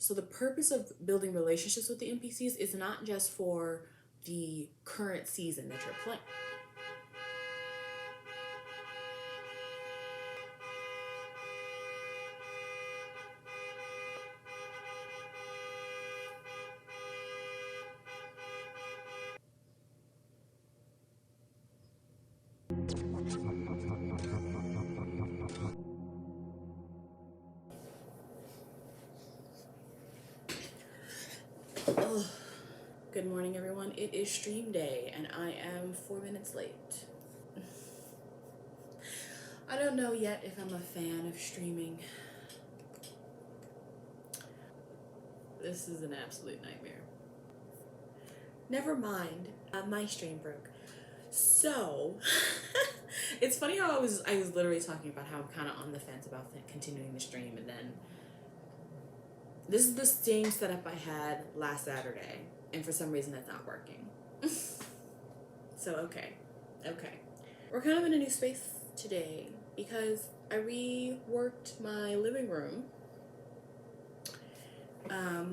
So the purpose of building relationships with the NPCs is not just for the current season that you're playing. Good morning, everyone. It is stream day, and I am 4 minutes late. I don't know yet if I'm a fan of streaming. This is an absolute nightmare. Never mind, my stream broke. So, it's funny how I was literally talking about how I'm kind of on the fence about continuing the stream, and then this is the same setup I had last Saturday, and for some reason that's not working. So, okay. We're kind of in a new space today because I reworked my living room. Yeah,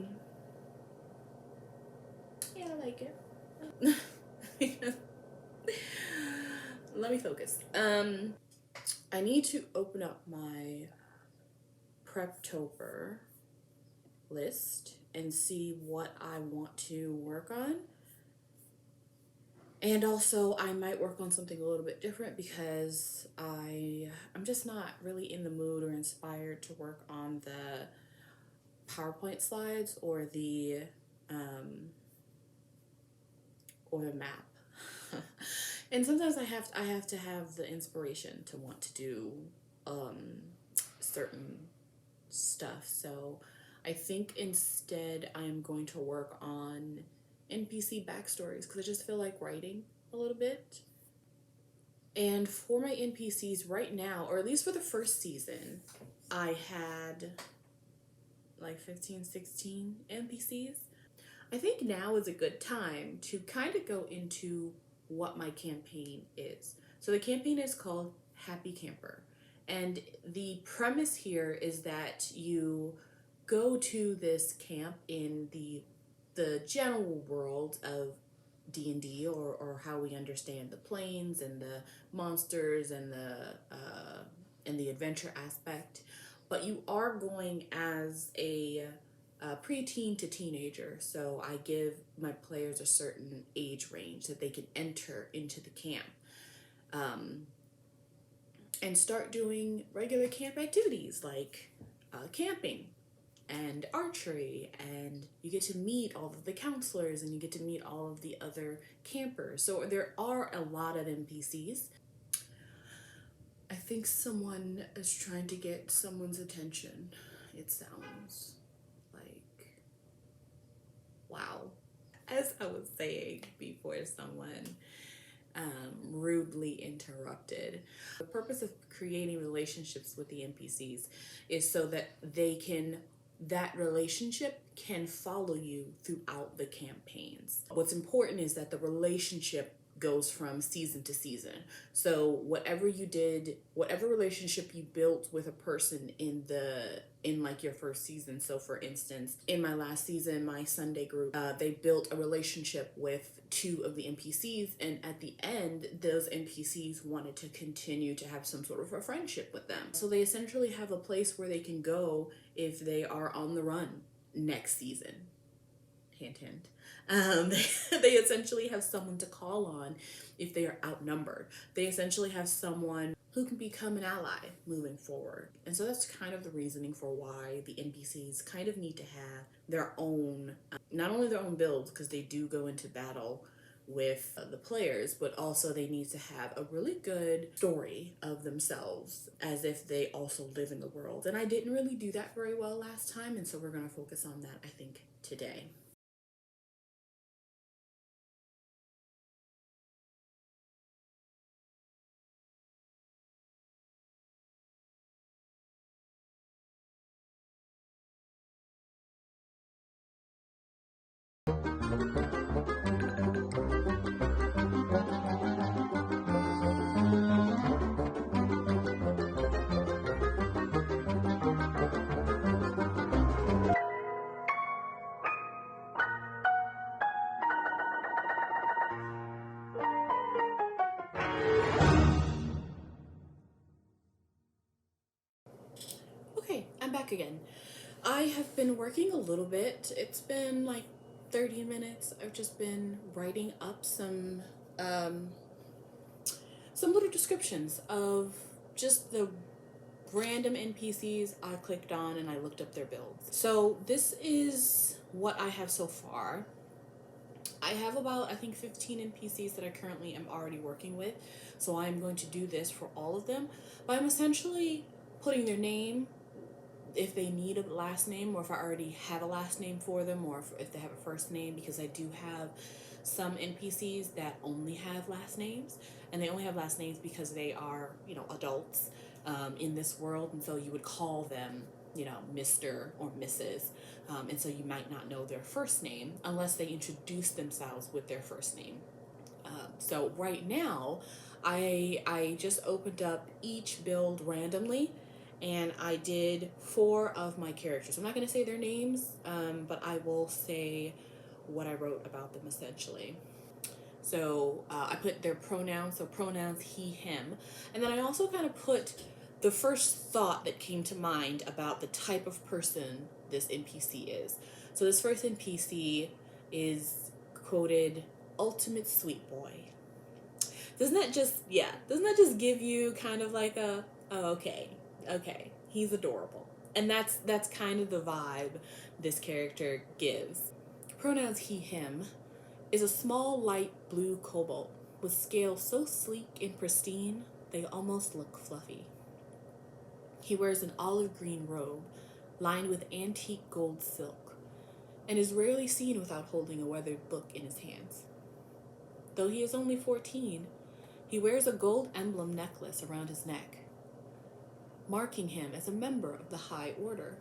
I like it. Let me focus. I need to open up my Preptober list and see what I want to work on. And also I might work on something a little bit different because I'm just not really in the mood or inspired to work on the PowerPoint slides or the map. And sometimes I have to have the inspiration to want to do certain stuff. So I think instead I'm going to work on NPC backstories because I just feel like writing a little bit. And for my NPCs right now, or at least for the first season, I had like 15, 16 NPCs. I think now is a good time to kind of go into what my campaign is. So the campaign is called Happy Camper. And the premise here is that you go to this camp in the general world of D&D, or how we understand the planes and the monsters and the adventure aspect. But you are going as a preteen to teenager, so I give my players a certain age range that they can enter into the camp and start doing regular camp activities like camping and archery, and you get to meet all of the counselors and you get to meet all of the other campers. So there are a lot of NPCs. I think someone is trying to get someone's attention. It sounds like, wow. As I was saying before someone rudely interrupted, the purpose of creating relationships with the NPCs is so that that relationship can follow you throughout the campaigns. What's important is that the relationship goes from season to season. So whatever relationship you built with a person in like your first season. So for instance, in my last season, my Sunday group, they built a relationship with 2 of the NPCs, and at the end, those NPCs wanted to continue to have some sort of a friendship with them. So they essentially have a place where they can go if they are on the run next season. Hint, hint. They essentially have someone to call on if they are outnumbered. They essentially have someone who can become an ally moving forward. And so that's kind of the reasoning for why the NPCs kind of need to have their own, not only their own builds, because they do go into battle with the players, but also they need to have a really good story of themselves as if they also live in the world. And I didn't really do that very well last time, and so we're going to focus on that, I think, today. I have been working a little bit. It's been like 30 minutes. I've just been writing up um, some little descriptions of just the random NPCs I clicked on and I looked up their builds. So this is what I have so far. I have about, I think, 15 NPCs that I currently am already working with. So I'm going to do this for all of them. But I'm essentially putting their name, if they need a last name, or if I already have a last name for them, or if they have a first name, because I do have some NPCs that only have last names, and they only have last names because they are, adults in this world, and so you would call them, Mr. or Mrs. And so you might not know their first name unless they introduce themselves with their first name. So right now, I just opened up each build randomly, and I did 4 of my characters. I'm not going to say their names, but I will say what I wrote about them essentially. So I put their pronouns, so pronouns he, him. And then I also kind of put the first thought that came to mind about the type of person this NPC is. So this first NPC is quoted, ultimate sweet boy. Doesn't that just give you kind of like a, oh, okay, he's adorable. And that's kind of the vibe this character gives. Pronouns he, him is a small light blue cobalt with scales so sleek and pristine they almost look fluffy. He wears an olive green robe lined with antique gold silk and is rarely seen without holding a weathered book in his hands. Though he is only 14, he wears a gold emblem necklace around his neck, marking him as a member of the High Order,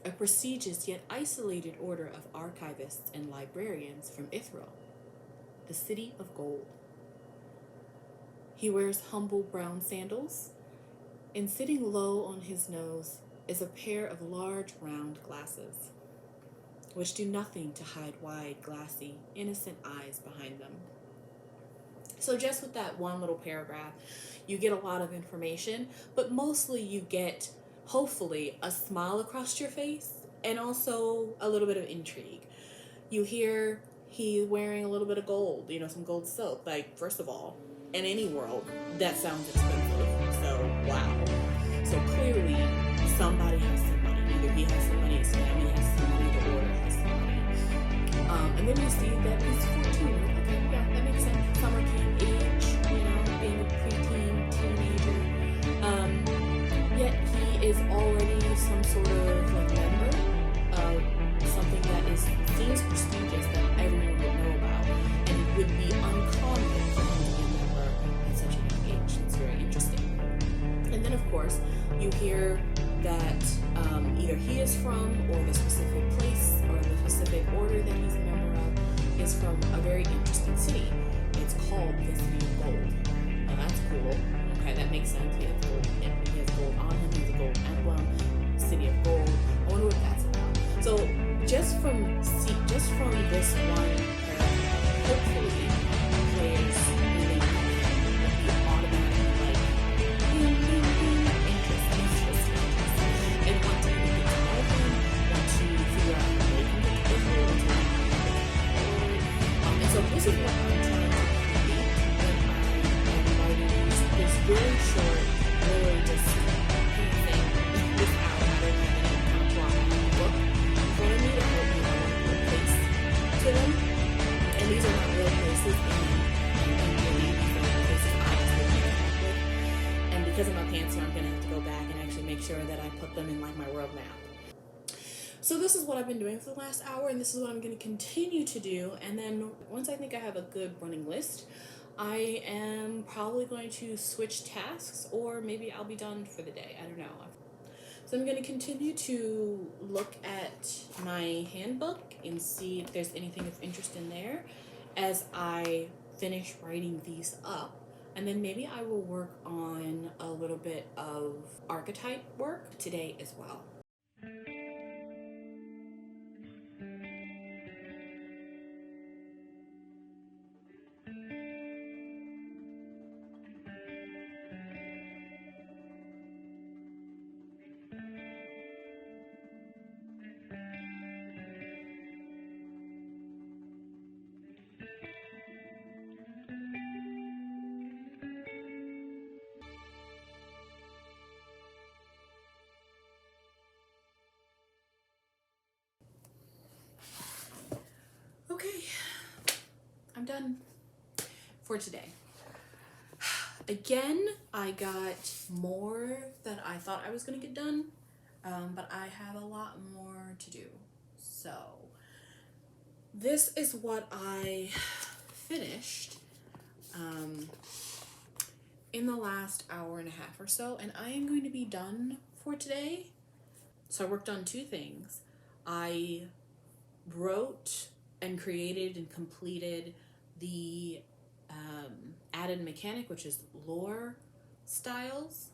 a prestigious yet isolated order of archivists and librarians from Ithril, the city of gold. He wears humble brown sandals, and sitting low on his nose is a pair of large round glasses, which do nothing to hide wide, glassy, innocent eyes behind them. So just with that one little paragraph, you get a lot of information, but mostly you get, hopefully, a smile across your face and also a little bit of intrigue. You hear he's wearing a little bit of gold, some gold silk. Like, first of all, in any world, that sounds expensive. So, wow. So clearly, somebody has some money. Either he has some money, his family has some money, the order has some money. And then you see that he's 14. Okay, yeah, that makes sense. Summer camp age, being a preteen, teenager. Yet he is already some sort of member of something that seems prestigious that everyone would know about, and it would be uncommon for him to be a member at such a young age. It's very interesting. And then, of course, you hear that either he is from, or the specific place, or the specific order that he's a member of is from a very interesting city. It's called the City of Gold. Now that's cool. Okay, that makes sense. He has gold on him. He has a gold emblem. City of Gold. I wonder what that's about. So just from this one paragraph, hopefully players really will be automatically interest, and want to either get to know him, want to figure out how they can get to Israel, want to learn how to get and so this is what I'm trying to create when I'm writing this very short, really just thing this out rather than any kind of plot in the book in front of me to help me put a place to them. And these are not real places in really, these are places I just really came up with. And because of my pantser, I'm gonna have to go back and actually make sure that I put them in my world map. So this is what I've been doing for the last hour, and this is what I'm going to continue to do. And then once I think I have a good running list, I am probably going to switch tasks, or maybe I'll be done for the day. I don't know. So I'm going to continue to look at my handbook and see if there's anything of interest in there as I finish writing these up. And then maybe I will work on a little bit of archetype work today as well. done for today. Again, I got more than I thought I was going to get done, but I have a lot more to do. So this is what I finished in the last hour and a half or so, and I am going to be done for today. So I worked on two things. I wrote and created and completed the added mechanic, which is lore styles.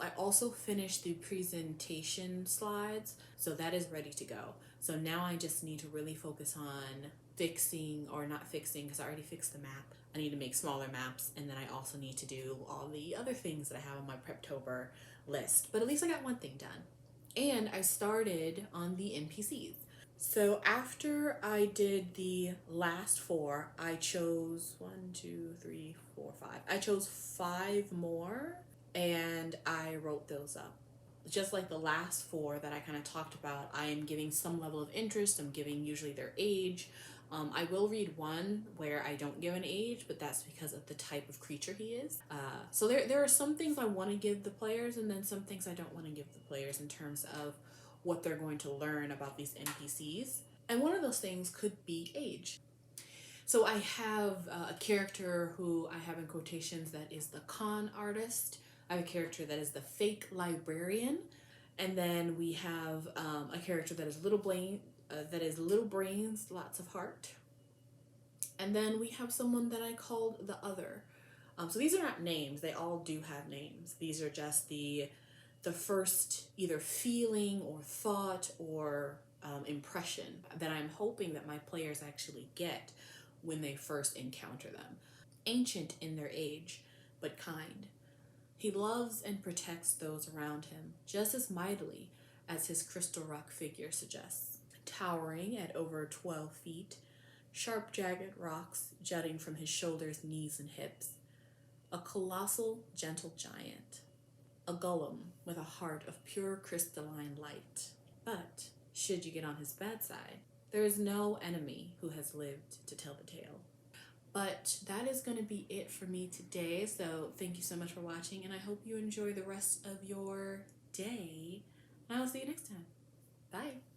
I also finished the presentation slides, so that is ready to go. So now I just need to really focus on fixing, or not fixing because I already fixed the map. I need to make smaller maps, and then I also need to do all the other things that I have on my Preptober list. But at least I got one thing done. And I started on the NPCs. So after I did the last 4, I chose 1, 2, 3, 4, 5. I chose 5 more, and I wrote those up. Just like the last 4 that I kind of talked about, I am giving some level of interest. I'm giving usually their age. I will read one where I don't give an age, but that's because of the type of creature he is. So there are some things I want to give the players, and then some things I don't want to give the players in terms of what they're going to learn about these NPCs. And one of those things could be age. So I have a character who I have in quotations that is the con artist. I have a character that is the fake librarian. And then we have a character that is little brains, lots of heart. And then we have someone that I called the other. So these are not names. They all do have names. These are just the first either feeling or thought or impression that I'm hoping that my players actually get when they first encounter them. Ancient in their age, but kind. He loves and protects those around him just as mightily as his crystal rock figure suggests. Towering at over 12 feet, sharp jagged rocks jutting from his shoulders, knees, and hips. A colossal, gentle giant. A golem with a heart of pure crystalline light. But should you get on his bad side, there is no enemy who has lived to tell the tale. But that is going to be it for me today. So thank you so much for watching, and I hope you enjoy the rest of your day. And I'll see you next time. Bye.